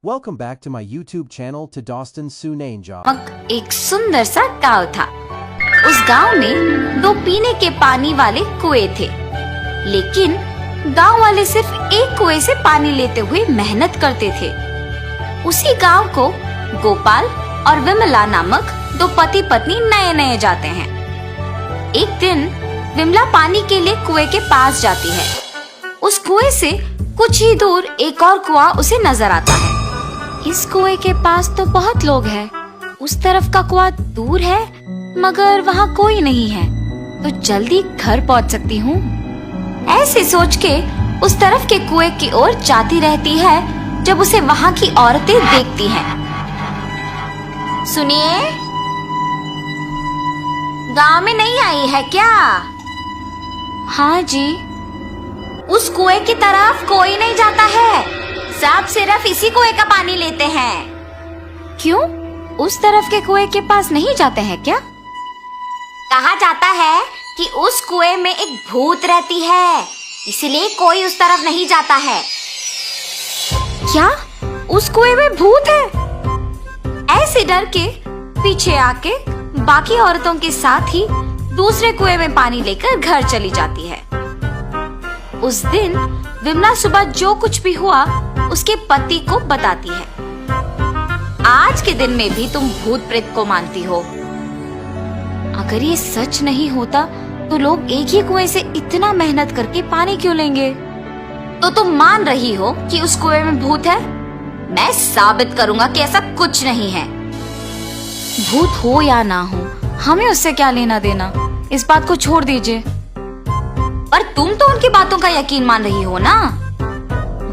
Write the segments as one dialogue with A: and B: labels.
A: Welcome back to my YouTube channel to Dostan Sunanjab.
B: एक सुंदर सा गांव था। उस गांव में 2 पीने के पानी वाले कुएं थे, लेकिन गांव वाले सिर्फ एक कुएं से पानी लेते हुए मेहनत करते थे। उसी गांव को गोपाल और विमला नामक 2 पति पत्नी नए नए जाते हैं। एक दिन विमला पानी के लिए कुएं के पास जाती है। उस कुएं से कुछ ही दूर एक और कुआं उसे नजर आता है। इस कुएं के पास तो बहुत लोग हैं, उस तरफ का कुआं दूर है मगर वहाँ कोई नहीं है, तो जल्दी घर पहुँच सकती हूँ। ऐसे सोच के उस तरफ के कुएं की ओर जाती रहती है जब उसे वहाँ की औरतें देखती हैं। सुनिए, गांव में नहीं आई है क्या? हाँ जी। उस कुएं की तरफ कोई नहीं जाता है, सब सिर्फ इसी कुएं का पानी लेते हैं। क्यों? उस तरफ के कुएं के पास नहीं जाते हैं क्या? कहा जाता है कि उस कुएं में एक भूत रहती है, इसलिए कोई उस तरफ नहीं जाता है। क्या उस कुएं में भूत है? ऐसे डर के पीछे आके बाकी औरतों के साथ ही दूसरे कुएं में पानी लेकर घर चली जाती है। उस दिन विमला सुबह जो कुछ भी हुआ उसके पति को बताती है। आज के दिन में भी तुम भूत प्रेत को मानती हो। अगर ये सच नहीं होता तो लोग एक ही कुएं से इतना मेहनत करके पानी क्यों लेंगे? तो तुम मान रही हो कि उस कुएं में भूत है? मैं साबित करूंगा कि ऐसा कुछ नहीं है। भूत हो या ना हो, हमें उससे क्या लेना देना, इस बात को छोड़ दीजिए। पर तुम तो उनकी बातों का यकीन मान रही हो ना?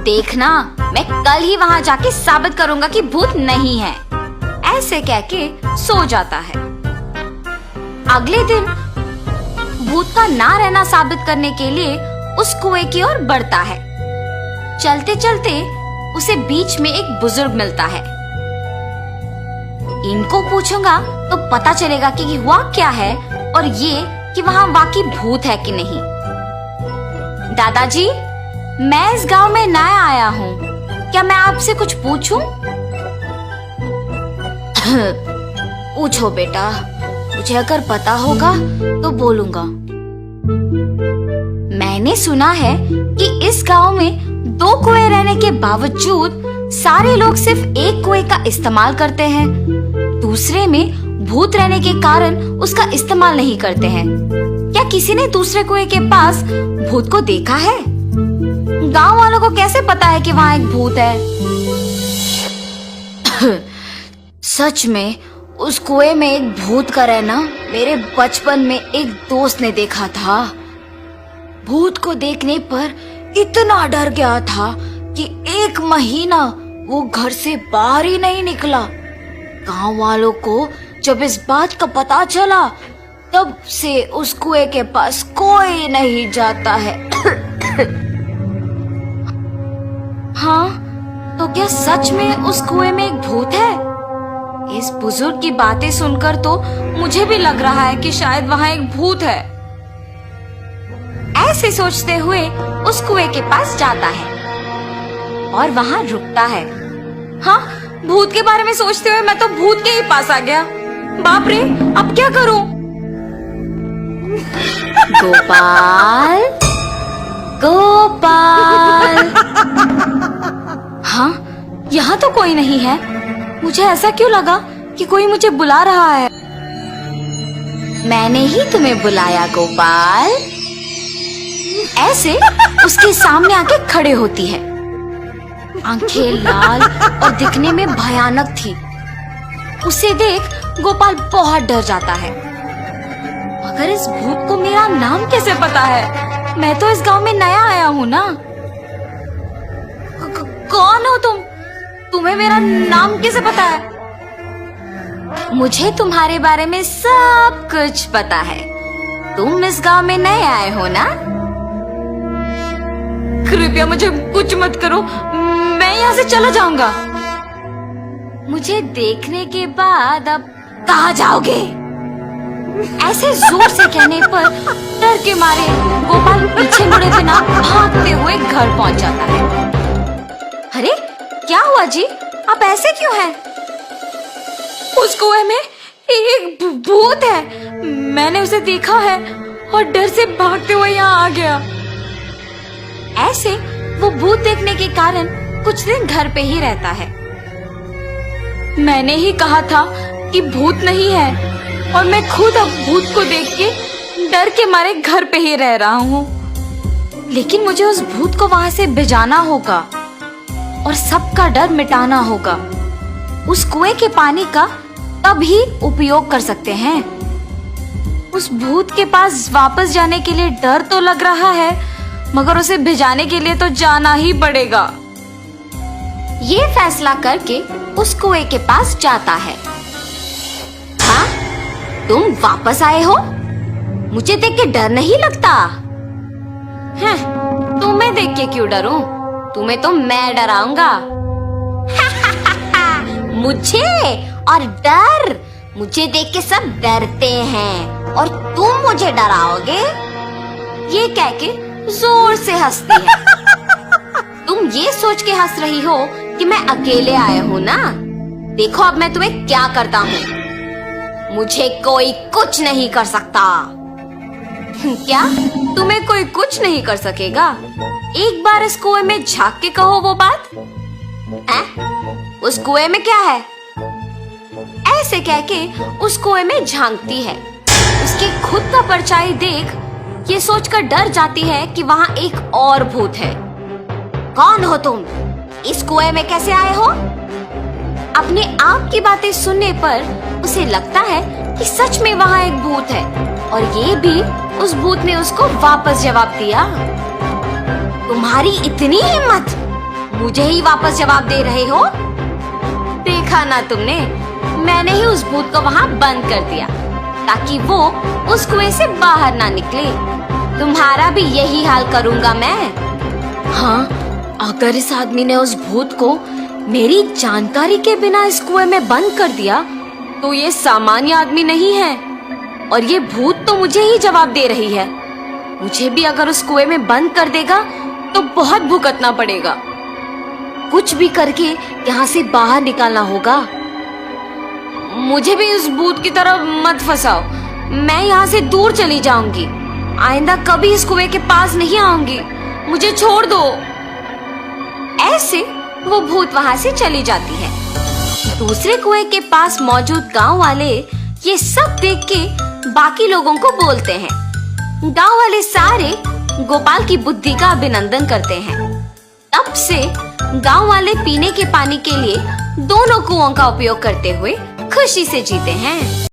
B: देखना, मैं कल ही वहाँ जाके साबित करूंगा कि भूत नहीं है। ऐसे कह के सो जाता है। अगले दिन भूत का ना रहना साबित करने के लिए उस कुएं की ओर बढ़ता है। चलते चलते उसे बीच में एक बुजुर्ग मिलता है। इनको पूछूंगा तो पता चलेगा कि हुआ क्या है और ये कि वहाँ वाकई भूत है कि नहीं। दादाजी, मैं इस गांव में नया आया हूँ, क्या मैं आपसे कुछ पूछूं? पूछो बेटा, मुझे अगर पता होगा तो बोलूंगा। मैंने सुना है कि इस गांव में 2 कुएं रहने के बावजूद सारे लोग सिर्फ एक कुएं का इस्तेमाल करते हैं, दूसरे में भूत रहने के कारण उसका इस्तेमाल नहीं करते हैं। क्या किसी ने दूसरे कुएं के पास भूत को देखा है? गांव वालों को कैसे पता है कि वहाँ एक भूत है? सच में उस कुएं में एक भूत का रहना मेरे बचपन में एक दोस्त ने देखा था। भूत को देखने पर इतना डर गया था कि 1 महीना वो घर से बाहर ही नहीं निकला। गांव वालों को जब इस बात का पता चला तब से उस कुएं के पास कोई नहीं जाता है। हाँ, तो क्या सच में उस कुएं में एक भूत है? इस बुजुर्ग की बातें सुनकर तो मुझे भी लग रहा है कि शायद वहाँ एक भूत है। ऐसे सोचते हुए उस कुएं के पास जाता है और वहाँ रुकता है। हाँ, भूत के बारे में सोचते हुए मैं तो भूत के ही पास आ गया। बाप रे, अब क्या करूं? गोपाल, गोपाल। हाँ, यहाँ तो कोई नहीं है। मुझे ऐसा क्यों लगा कि कोई मुझे बुला रहा है? मैंने ही तुम्हें बुलाया गोपाल। ऐसे उसके सामने आके खड़े होती है। आंखें लाल और दिखने में भयानक थी। उसे देख गोपाल बहुत डर जाता है। मगर इस भूत को मेरा नाम कैसे पता है? मैं तो इस गांव में नया आया हूँ ना। कौन हो तुम? तुम्हें मेरा नाम कैसे पता है? मुझे तुम्हारे बारे में सब कुछ पता है। तुम इस गांव में नए आए हो ना? कृपया मुझे कुछ मत करो, मैं यहाँ से चला जाऊंगा। मुझे देखने के बाद अब कहाँ जाओगे? ऐसे जोर से कहने पर डर के मारे गोपाल पीछे मुड़े बिना भागते हुए घर पहुंच जाता है। अरे क्या हुआ जी, आप ऐसे क्यों हैं? उस कुएं में एक भूत है। मैंने उसे देखा है और डर से भागते हुए यहाँ आ गया। ऐसे वो भूत देखने के कारण कुछ दिन घर पे ही रहता है। मैंने ही कहा था कि भूत नहीं है और मैं खुद अब भूत को देख के डर के मारे घर पे ही रह रहा हूँ। लेकिन मुझे उस भूत को वहां से भिजाना होगा और सबका डर मिटाना होगा। उस कुएं के पानी का तभी उपयोग कर सकते हैं। उस भूत के पास वापस जाने के लिए डर तो लग रहा है, मगर उसे भिजाने के लिए तो जाना ही पड़ेगा। ये फैसला करके उस कुएं के पास जाता है। हाँ, तुम वापस आए हो? मुझे देख के डर नहीं लगता? तुम्हें देख के क्यों डरूं? तुम्हें तो मैं डराऊंगा। मुझे और डर? मुझे देख के सब डरते हैं और तुम मुझे डराओगे? ये कह के जोर से हंसती है। तुम ये सोच के हंस रही हो कि मैं अकेले आया हूँ ना? देखो अब मैं तुम्हें क्या करता हूँ। मुझे कोई कुछ नहीं कर सकता। क्या? तुम्हें कोई कुछ नहीं कर सकेगा? एक बार इस कुएं में झांक के कहो वो बात। उस कुएं में क्या है? ऐसे कह के उस कुएं में झांकती है। उसके खुद का परछाई देख ये सोचकर डर जाती है कि वहाँ एक और भूत है। कौन हो तुम? इस कुएं में कैसे आए हो? अपने आप की बातें सुनने पर उसे लगता है कि सच में वहाँ एक भूत है और ये भी उस भूत ने उसको वापस जवाब दिया। तुम्हारी इतनी हिम्मत, मुझे ही वापस जवाब दे रहे हो? देखा ना तुमने, मैंने ही उस भूत को वहाँ बंद कर दिया ताकि वो उस कुएं से बाहर ना निकले। तुम्हारा भी यही हाल करूँगा मैं। हाँ, अगर इस आदमी ने उस भूत को मेरी जानकारी के बिना इस कुएं में बंद कर दिया तो ये सामान्य आदमी नहीं है और ये भूत तो मुझे ही जवाब दे रही है। मुझे भी अगर उस कुएं में बंद कर देगा तो बहुत भुगतना पड़ेगा। कुछ भी करके यहाँ से बाहर निकालना होगा। मुझे भी उस भूत की तरह मत फंसाओ। मैं यहाँ से दूर चली जाऊंगी। आइंदा कभी इस कुएं के पास नहीं आऊंगी। मुझे छोड़ दो। ऐसे वो भूत वहां से चली जाती है। दूसरे कुएं के पास मौजूद गांव वाले ये सब देख के बाकी लोगों को बोलते हैं। गांव वाले सारे गोपाल की बुद्धि का अभिनंदन करते हैं। तब से गांव वाले पीने के पानी के लिए दोनों कुओं का उपयोग करते हुए खुशी से जीते हैं।